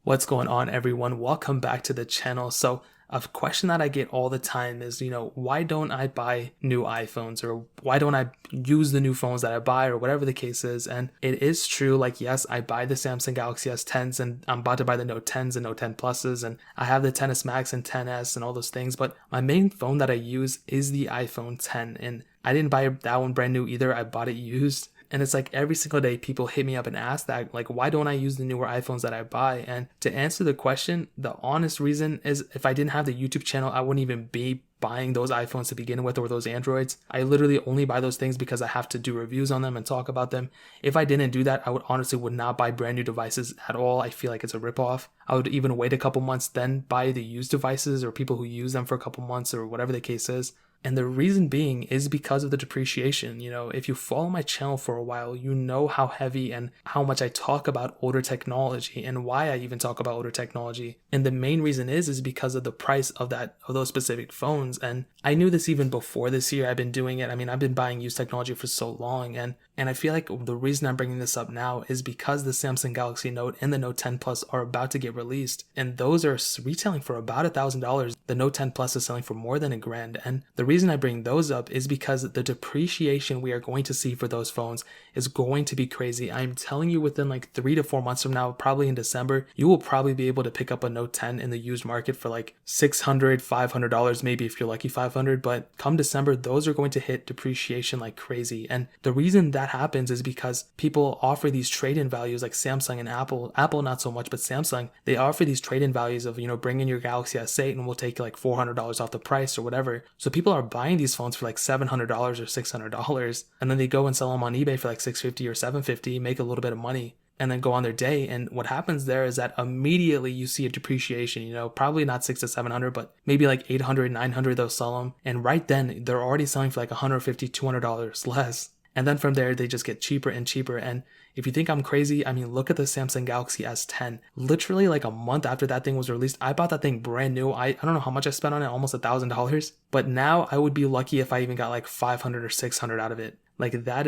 What's going on, everyone? Welcome back to the channel. So a question that I get all the time is, why don't I buy new iPhones, or why don't I use the new phones that I buy, or whatever the case is. And it is true, like, yes, I buy the Samsung Galaxy S10s, and I'm about to buy the Note 10s and Note 10 Pluses, and I have the 10s Max and 10s and all those things. But my main phone that I use is the iPhone 10, and I didn't buy that one brand new either. I bought it used. And it's like every single day people hit me up and ask that, like, why don't I use the newer iPhones that I buy? And to answer the question, the honest reason is, if I didn't have the YouTube channel, I wouldn't even be buying those iPhones to begin with, or those Androids. I literally only buy those things because I have to do reviews on them and talk about them. If I didn't do that, I would not buy brand new devices at all. I feel like it's a ripoff. I would even wait a couple months, then buy the used devices, or people who use them for a couple months, or whatever the case is. And the reason being is because of the depreciation. If you follow my channel for a while, you know how heavy and how much I talk about older technology, and why I even talk about older technology. And the main reason is because of the price of those specific phones. And I knew this even before this year. I've been doing it. I mean, I've been buying used technology for so long, and I feel like the reason I'm bringing this up now is because the Samsung Galaxy Note and the Note 10 Plus are about to get released, and those are retailing for about $1,000. The Note 10 Plus is selling for more than $1,000, and the reason I bring those up is because the depreciation we are going to see for those phones is going to be crazy. I'm telling you, within like 3 to 4 months from now, probably in December, you will probably be able to pick up a Note 10 in the used market for like $600, $500, maybe if you're lucky $500. But come December, those are going to hit depreciation like crazy. And the reason that happens is because people offer these trade-in values, like Samsung and Apple not so much, but Samsung, they offer these trade-in values of, bring in your Galaxy S8 and we'll take like $400 off the price or whatever. So people are buying these phones for like $700 or $600, and then they go and sell them on eBay for like $650 or $750, make a little bit of money, and then go on their day. And what happens there is that immediately you see a depreciation, probably not 600 to 700, but maybe like 800, 900 they'll sell them. And right then they're already selling for like $150, $200 less. And then from there, they just get cheaper and cheaper. And if you think I'm crazy, I mean, look at the Samsung Galaxy S10. Literally like a month after that thing was released, I bought that thing brand new. I don't know how much I spent on it, almost $1,000. But now I would be lucky if I even got like 500 or 600 out of it. Like that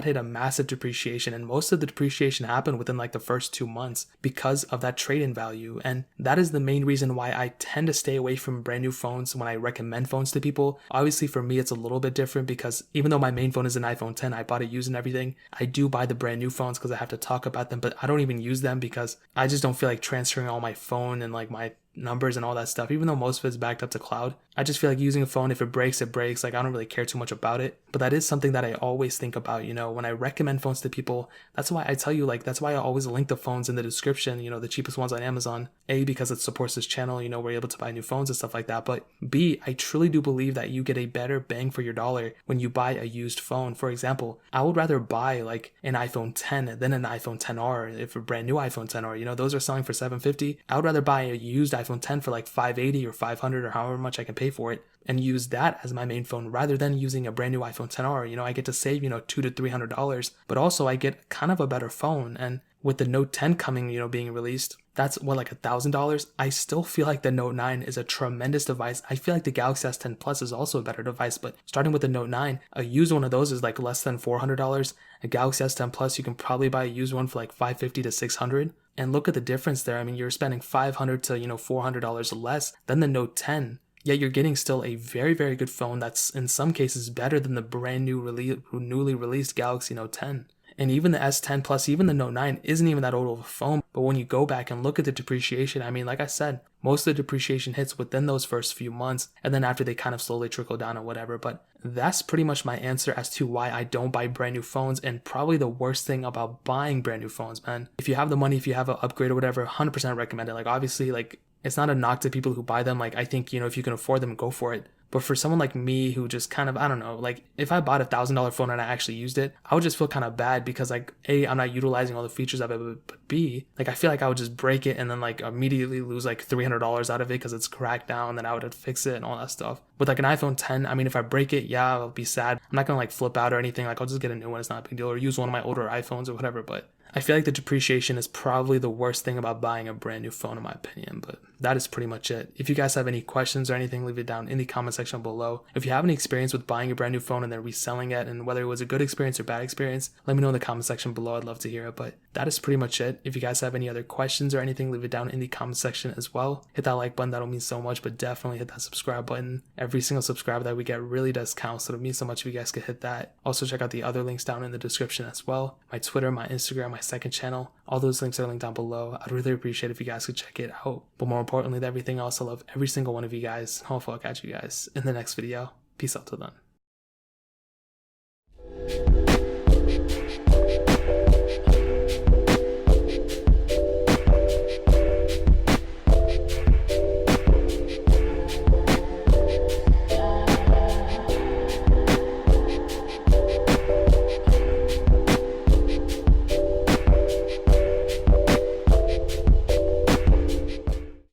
hit a massive depreciation, and most of the depreciation happened within like the first 2 months because of that trade-in value. And that is the main reason why I tend to stay away from brand new phones when I recommend phones to people. Obviously for me, it's a little bit different because even though my main phone is an iPhone 10, I bought it used and everything, I do buy the brand new phones because I have to talk about them, but I don't even use them because I just don't feel like transferring all my phone and like my numbers and all that stuff. Even though most of it's backed up to cloud, I just feel like using a phone, if it breaks, it breaks. Like I don't really care too much about it. But that is something that I always think about, when I recommend phones to people. That's why I tell you, like, that's why I always link the phones in the description, the cheapest ones on Amazon. A, because it supports this channel, we're able to buy new phones and stuff like that. But B, I truly do believe that you get a better bang for your dollar when you buy a used phone. For example, I would rather buy like an iPhone 10 than an iPhone 10R. If a brand new iPhone 10R, those are selling for $750. I would rather buy a used iPhone 10 for like $580 or $500 or however much I can pay for it, and use that as my main phone rather than using a brand new iPhone 10R. I get to save, $200 to $300, but also I get kind of a better phone. And with the Note 10 coming, being released, that's like $1,000. I still feel like the Note 9 is a tremendous device. I feel like the Galaxy S10 Plus is also a better device, but starting with the Note 9, a used one of those is like less than $400. A Galaxy S10 Plus, you can probably buy a used one for like $550 to $600. And look at the difference there. I mean, you're spending $500 to, $400 less than the Note 10. Yet you're getting still a very, very good phone that's in some cases better than the brand new newly released Galaxy Note 10. And even the S10 Plus, even the Note 9 isn't even that old of a phone. But when you go back and look at the depreciation, I mean, like I said, most of the depreciation hits within those first few months, and then after they kind of slowly trickle down or whatever. But that's pretty much my answer as to why I don't buy brand new phones. And probably the worst thing about buying brand new phones, man, if you have the money, if you have an upgrade or whatever, 100% recommend it. Like obviously, like, it's not a knock to people who buy them. Like I think, if you can afford them, go for it. But for someone like me who just kind of, I don't know, like if I bought $1,000 phone and I actually used it, I would just feel kind of bad because like, A, I'm not utilizing all the features of it, but B, like I feel like I would just break it and then like immediately lose like $300 out of it because it's cracked down, then I would have to fix it and all that stuff. With like an iPhone 10, I mean, if I break it, yeah, I'll be sad. I'm not gonna like flip out or anything. Like I'll just get a new one. It's not a big deal, or use one of my older iPhones or whatever. But I feel like the depreciation is probably the worst thing about buying a brand new phone in my opinion, but that is pretty much it. If you guys have any questions or anything, leave it down in the comment section below. If you have any experience with buying a brand new phone and then reselling it, and whether it was a good experience or bad experience, let me know in the comment section below. I'd love to hear it. But that is pretty much it. If you guys have any other questions or anything, leave it down in the comment section as well. Hit that like button, that'll mean so much, but definitely hit that subscribe button. Every single subscriber that we get really does count, so it'll mean so much if you guys could hit that. Also check out the other links down in the description as well. My Twitter, my Instagram, my second channel, all those links are linked down below. I'd really appreciate if you guys could check it out. But more importantly than everything else, I love every single one of you guys. Hopefully I'll catch you guys in the next video. Peace out till then.